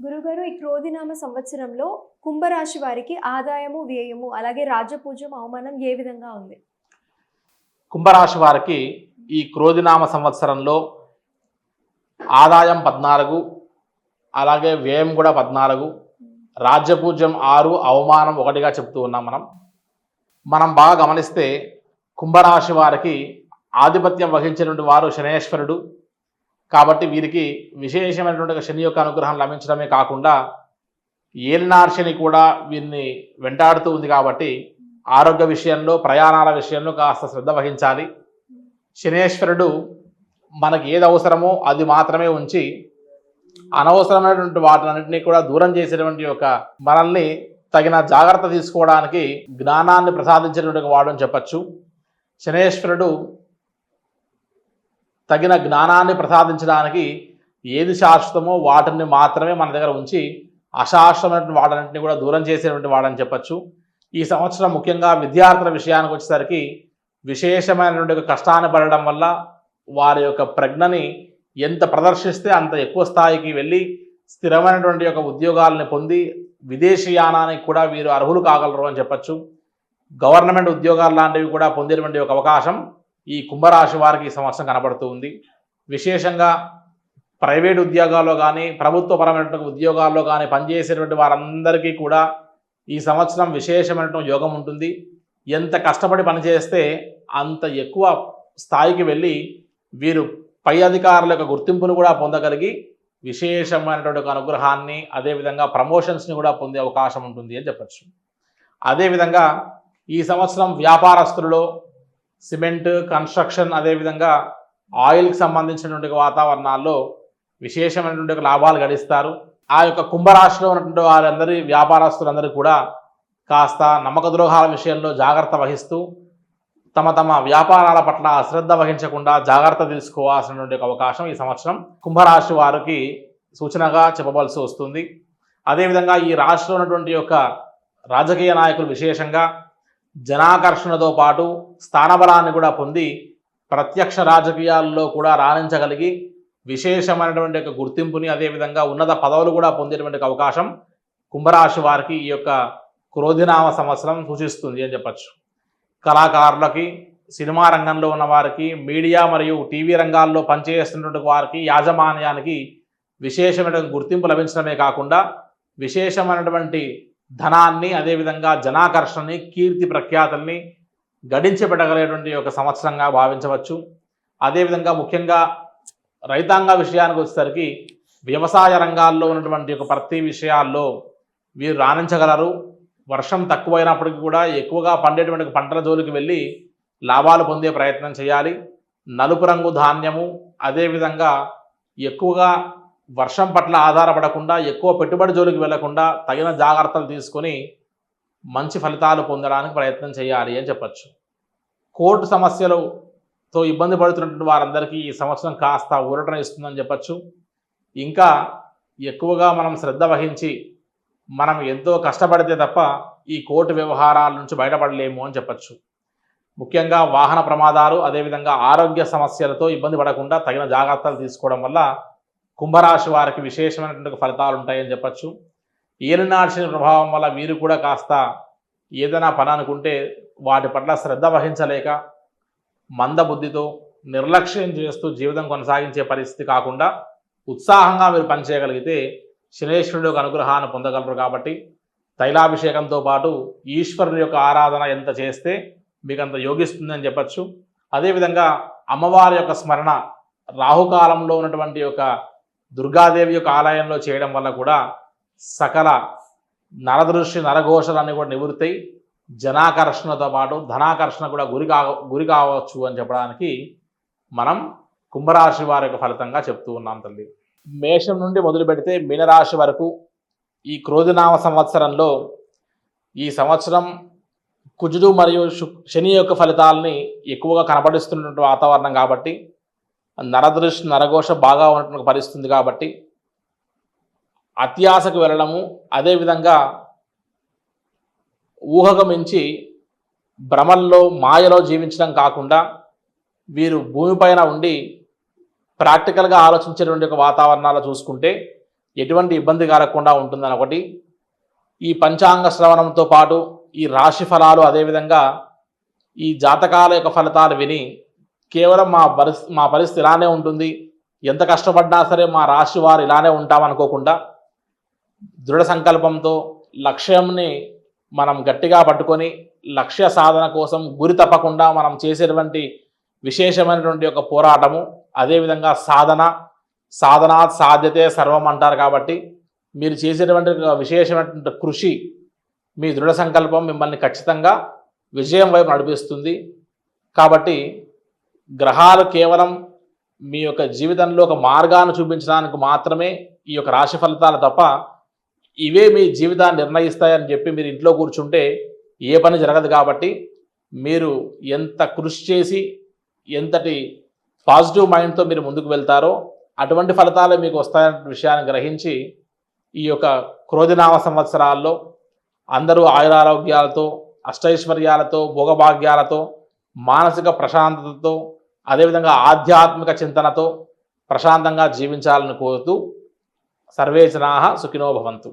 గురుగారు, ఈ క్రోధినామ సంవత్సరంలో కుంభరాశి వారికి ఆదాయము, వ్యయము, అలాగే రాజపూజ్యం, అవమానం ఏ విధంగా ఉంది? కుంభరాశి వారికి ఈ క్రోధినామ సంవత్సరంలో ఆదాయం 14, అలాగే వ్యయం కూడా 14, రాజ్యపూజ్యం 6, అవమానం 1గా చెప్తూ ఉన్నాం. మనం బాగా గమనిస్తే కుంభరాశి వారికి ఆధిపత్యం వహించినటువంటి వారు శనేశ్వరుడు. కాబట్టి వీరికి విశేషమైనటువంటి శని యొక్క అనుగ్రహం లభించడమే కాకుండా ఏలినాటి శని కూడా వీరిని వెంటాడుతూ ఉంది. కాబట్టి ఆరోగ్య విషయంలో, ప్రయాణాల విషయంలో కాస్త శ్రద్ధ వహించాలి. శనేశ్వరుడు మనకి ఏది అవసరమో అది మాత్రమే ఉంచి అనవసరమైనటువంటి వాటినన్నింటినీ కూడా దూరం చేసేటువంటి ఒక మనల్ని తగిన జాగ్రత్త తీసుకోవడానికి జ్ఞానాన్ని ప్రసాదించినటువంటి వాడు అని చెప్పచ్చు. శనేశ్వరుడు తగిన జ్ఞానాన్ని ప్రసాదించడానికి ఏది శాశ్వతమో వాటిని మాత్రమే మన దగ్గర ఉంచి అశాశ్వతమైనటువంటి వాటన్నింటినీ కూడా దూరం చేసేటువంటి వాడని చెప్పచ్చు. ఈ సంవత్సరం ముఖ్యంగా విద్యార్థుల విషయానికి వచ్చేసరికి విశేషమైనటువంటి కష్టాన్ని పడడం వల్ల వారి యొక్క ప్రజ్ఞని ఎంత ప్రదర్శిస్తే అంత ఎక్కువ స్థాయికి వెళ్ళి స్థిరమైనటువంటి యొక్క ఉద్యోగాలని పొంది విదేశీయానానికి కూడా వీరు అర్హులు కాగలరు అని చెప్పచ్చు. గవర్నమెంట్ ఉద్యోగాలు లాంటివి కూడా పొందేటువంటి ఒక అవకాశం ఈ కుంభరాశి వారికి ఈ సంవత్సరం కనబడుతూ ఉంది. విశేషంగా ప్రైవేట్ ఉద్యోగాల్లో కానీ, ప్రభుత్వపరమైనటువంటి ఉద్యోగాల్లో కానీ పనిచేసేటువంటి వారందరికీ కూడా ఈ సంవత్సరం విశేషమైనటువంటి యోగం ఉంటుంది. ఎంత కష్టపడి పనిచేస్తే అంత ఎక్కువ స్థాయికి వెళ్ళి వీరు పై అధికారుల యొక్క గుర్తింపును కూడా పొందగలిగి విశేషమైనటువంటి ఒక అనుగ్రహాన్ని, అదేవిధంగా ప్రమోషన్స్ని కూడా పొందే అవకాశం ఉంటుంది అని చెప్పచ్చు. అదేవిధంగా ఈ సంవత్సరం వ్యాపారస్తులలో సిమెంట్, కన్స్ట్రక్షన్, అదేవిధంగా ఆయిల్కి సంబంధించినటువంటి వాతావరణాల్లో విశేషమైనటువంటి లాభాలు గడిస్తారు. ఆ యొక్క కుంభరాశిలో ఉన్నటువంటి వారందరి వ్యాపారస్తులందరూ కూడా కాస్త నమ్మక ద్రోహాల విషయంలో జాగ్రత్త వహిస్తూ తమ వ్యాపారాల పట్ల అశ్రద్ధ వహించకుండా జాగ్రత్త తీసుకోవాల్సినటువంటి అవకాశం ఈ సంవత్సరం కుంభరాశి వారికి సూచనగా చెప్పవలసి వస్తుంది. అదేవిధంగా ఈ రాశిలో ఉన్నటువంటి యొక్క రాజకీయ నాయకులు విశేషంగా జనాకర్షణతో పాటు స్థానబలాన్ని కూడా పొంది ప్రత్యక్ష రాజకీయాల్లో కూడా రాణించగలిగి విశేషమైనటువంటి యొక్క గుర్తింపుని, అదేవిధంగా ఉన్నత పదవులు కూడా పొందేటువంటి అవకాశం కుంభరాశి వారికి ఈ యొక్క క్రోధినామ సంవత్సరం సూచిస్తుంది అని చెప్పచ్చు. కళాకారులకి, సినిమా రంగంలో ఉన్న వారికి, మీడియా మరియు టీవీ రంగాల్లో పనిచేస్తున్నటువంటి వారికి, యాజమాన్యానికి విశేషమైన గుర్తింపు లభించడమే కాకుండా విశేషమైనటువంటి ధనాన్ని, అదేవిధంగా జనాకర్షణని, కీర్తి ప్రఖ్యాతుల్ని గడించి పెట్టగలిగేటువంటి ఒక సంవత్సరంగా భావించవచ్చు. అదేవిధంగా ముఖ్యంగా రైతాంగ విషయానికి వచ్చేసరికి వ్యవసాయ రంగాల్లో ఉన్నటువంటి ఒక ప్రతి విషయాల్లో వీరు రాణించగలరు. వర్షం తక్కువైనప్పటికీ కూడా ఎక్కువగా పండేటువంటి పంటల జోలికి వెళ్ళి లాభాలు పొందే ప్రయత్నం చేయాలి. నలుపు రంగు ధాన్యము, అదేవిధంగా ఎక్కువగా వర్షం పట్ల ఆధారపడకుండా ఎక్కువ పెట్టుబడి జోలికి వెళ్లకుండా తగిన జాగ్రత్తలు తీసుకొని మంచి ఫలితాలు పొందడానికి ప్రయత్నం చేయాలి అని చెప్పచ్చు. కోర్టు సమస్యలతో ఇబ్బంది పడుతున్నటువంటి వారందరికీ ఈ సంవత్సరం కాస్త ఊరటన ఇస్తుందని చెప్పచ్చు. ఇంకా ఎక్కువగా మనం శ్రద్ధ వహించి మనం ఎంతో కష్టపడితే తప్ప ఈ కోర్టు వ్యవహారాల నుంచి బయటపడలేము అని చెప్పచ్చు. ముఖ్యంగా వాహన ప్రమాదాలు, అదేవిధంగా ఆరోగ్య సమస్యలతో ఇబ్బంది పడకుండా తగిన జాగ్రత్తలు తీసుకోవడం వల్ల కుంభరాశి వారికి విశేషమైనటువంటి ఫలితాలు ఉంటాయని చెప్పచ్చు. ఏలినాటి శని ప్రభావం వల్ల వీరు కూడా కాస్త ఏదైనా పని అనుకుంటే వాటి పట్ల శ్రద్ధ వహించలేక మందబుద్ధితో నిర్లక్ష్యం చేస్తూ జీవితం కొనసాగించే పరిస్థితి కాకుండా ఉత్సాహంగా మీరు పనిచేయగలిగితే శనేశ్వరుడు యొక్క అనుగ్రహాన్ని పొందగలరు. కాబట్టి తైలాభిషేకంతో పాటు ఈశ్వరుని యొక్క ఆరాధన ఎంత చేస్తే మీకు అంత యోగిస్తుందని చెప్పచ్చు. అదేవిధంగా అమ్మవారి యొక్క స్మరణ రాహుకాలంలో ఉన్నటువంటి యొక్క దుర్గాదేవి యొక్క ఆలయంలో చేయడం వల్ల కూడా సకల నరదృష్టి, నరఘోషలన్నీ కూడా నివృత్తాయి. జనాకర్షణతో పాటు ధనాకర్షణ కూడా గురి కావచ్చు అని చెప్పడానికి మనం కుంభరాశి వారి యొక్క ఫలితంగా చెప్తూ ఉన్నాం తల్లి. మేషం నుండి మొదలు పెడితే మీనరాశి వరకు ఈ క్రోధినామ సంవత్సరంలో ఈ సంవత్సరం కుజుడు మరియు శని యొక్క ఫలితాలని ఎక్కువగా కనబడిస్తున్నటువంటి వాతావరణం కాబట్టి నరదృష్టి, నరఘోష బాగా ఉన్నటువంటి పరిస్థితుంది. కాబట్టి అత్యాశకు వెళ్ళడము, అదేవిధంగా ఊహకు మించి భ్రమల్లో, మాయలో జీవించడం కాకుండా వీరు భూమిపైన ఉండి ప్రాక్టికల్గా ఆలోచించేటువంటి ఒక వాతావరణాలు చూసుకుంటే ఎటువంటి ఇబ్బంది కలగకుండా ఉంటుందని ఒకటి. ఈ పంచాంగ శ్రవణంతో పాటు ఈ రాశి ఫలాలు అదేవిధంగా ఈ జాతకాల యొక్క ఫలితాలు విని కేవలం మా పరిస్థితి ఇలానే ఉంటుంది, ఎంత కష్టపడినా సరే మా రాశి వారు ఇలానే ఉంటామనుకోకుండా దృఢ సంకల్పంతో లక్ష్యంని మనం గట్టిగా పట్టుకొని లక్ష్య సాధన కోసం గురి తప్పకుండా మనం చేసేటువంటి విశేషమైనటువంటి ఒక పోరాటము, అదేవిధంగా సాధన సాధ్యతే సర్వం అంటారు. కాబట్టి మీరు చేసేటువంటి విశేషమైనటువంటి కృషి, మీ దృఢ సంకల్పం మిమ్మల్ని ఖచ్చితంగా విజయం వైపు నడిపిస్తుంది. కాబట్టి గ్రహాలు కేవలం మీ యొక్క జీవితంలో ఒక మార్గాన్ని చూపించడానికి మాత్రమే ఈ యొక్క రాశి ఫలితాలు తప్ప ఇవే మీ జీవితాన్ని నిర్ణయిస్తాయని చెప్పి మీరు ఇంట్లో కూర్చుంటే ఏ పని జరగదు. కాబట్టి మీరు ఎంత కృషి చేసి ఎంతటి పాజిటివ్ మైండ్తో మీరు ముందుకు వెళ్తారో అటువంటి ఫలితాలు మీకు వస్తాయన్న విషయాన్ని గ్రహించి ఈ యొక్క క్రోధినామ సంవత్సరాల్లో అందరూ ఆయురారోగ్యాలతో, అష్టైశ్వర్యాలతో, భోగభాగ్యాలతో, మానసిక ప్రశాంతతతో, అదేవిధంగా ఆధ్యాత్మిక చింతనతో ప్రశాంతంగా జీవించాలని కోరుతూ సర్వే జనాః సుఖినో భవంతు.